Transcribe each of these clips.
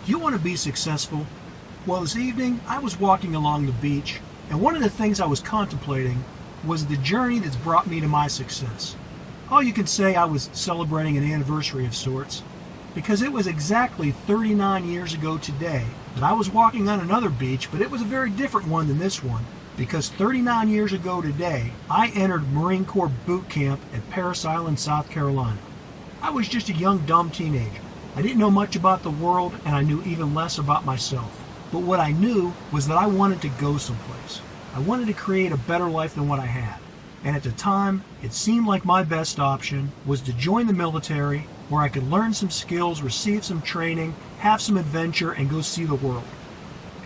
Do you want to be successful? Well, this evening I was walking along the beach, and one of the things I was contemplating was the journey that's brought me to my success. Oh, you could say I was celebrating an anniversary of sorts, because it was exactly 39 years ago today that I was walking on another beach, but it was a very different one than this one, because 39 years ago today, I entered Marine Corps boot camp at Parris Island, South Carolina. I was just a young, dumb teenager. I didn't know much about the world, and I knew even less about myself. But what I knew was that I wanted to go someplace. I wanted to create a better life than what I had. And at the time, it seemed like my best option was to join the military, where I could learn some skills, receive some training, have some adventure, and go see the world.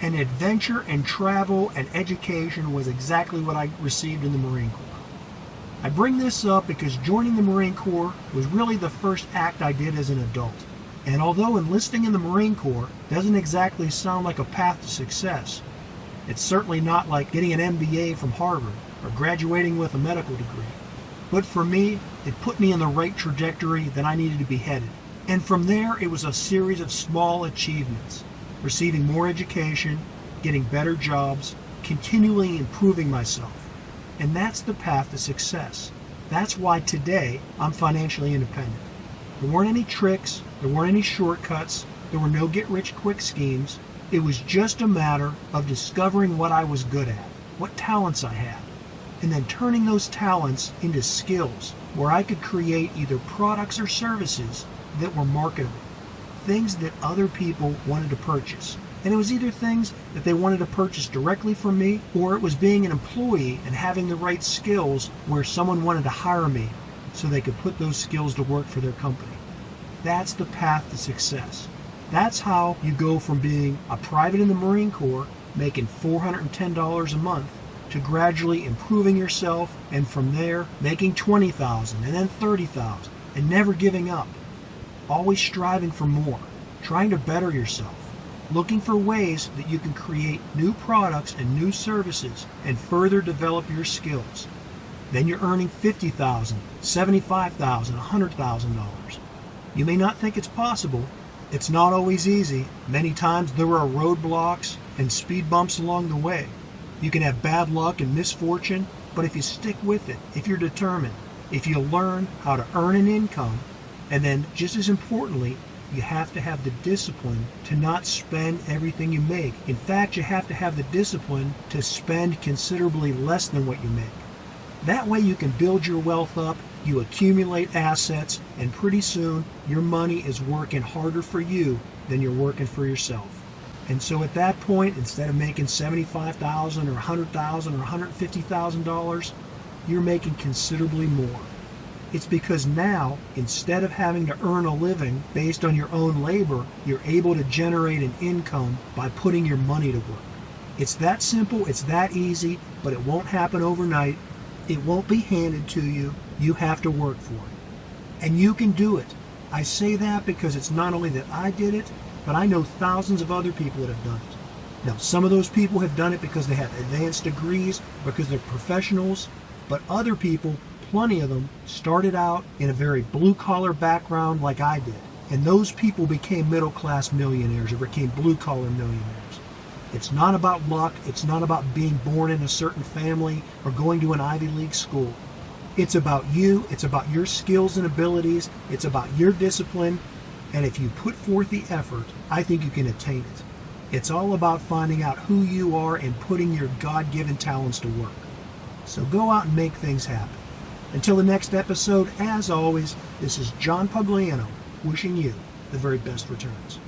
And adventure and travel and education was exactly what I received in the Marine Corps. I bring this up because joining the Marine Corps was really the first act I did as an adult. And although enlisting in the Marine Corps doesn't exactly sound like a path to success, it's certainly not like getting an MBA from Harvard or graduating with a medical degree. But for me, it put me in the right trajectory that I needed to be headed. And from there, it was a series of small achievements, receiving more education, getting better jobs, continually improving myself. And that's the path to success. That's why today I'm financially independent. There weren't any tricks, there weren't any shortcuts, there were no get-rich-quick schemes. It was just a matter of discovering what I was good at, what talents I had, and then turning those talents into skills where I could create either products or services that were marketable, things that other people wanted to purchase. And it was either things that they wanted to purchase directly from me, or it was being an employee and having the right skills where someone wanted to hire me so they could put those skills to work for their company. That's the path to success. That's how you go from being a private in the Marine Corps, making $410 a month, to gradually improving yourself, and from there making $20,000 and then $30,000, and never giving up. Always striving for more, trying to better yourself, looking for ways that you can create new products and new services and further develop your skills. Then you're earning $50,000, $75,000, $100,000. You may not think it's possible. It's not always easy. Many times there are roadblocks and speed bumps along the way. You can have bad luck and misfortune, but if you stick with it, if you're determined, if you learn how to earn an income, and then just as importantly, you have to have the discipline to not spend everything you make. In fact, you have to have the discipline to spend considerably less than what you make. That way you can build your wealth up, you accumulate assets, and pretty soon your money is working harder for you than you're working for yourself. And so at that point, instead of making $75,000 or $100,000 or $150,000, you're making considerably more. It's because now, instead of having to earn a living based on your own labor, you're able to generate an income by putting your money to work. It's that simple, it's that easy, but it won't happen overnight. It won't be handed to you. You have to work for it. And you can do it. I say that because it's not only that I did it, but I know thousands of other people that have done it. Now, some of those people have done it because they have advanced degrees, because they're professionals, but other people, plenty of them, started out in a very blue-collar background like I did. And those people became middle-class millionaires or became blue-collar millionaires. It's not about luck. It's not about being born in a certain family or going to an Ivy League school. It's about you. It's about your skills and abilities. It's about your discipline. And if you put forth the effort, I think you can attain it. It's all about finding out who you are and putting your God-given talents to work. So go out and make things happen. Until the next episode, as always, this is John Pugliano wishing you the very best returns.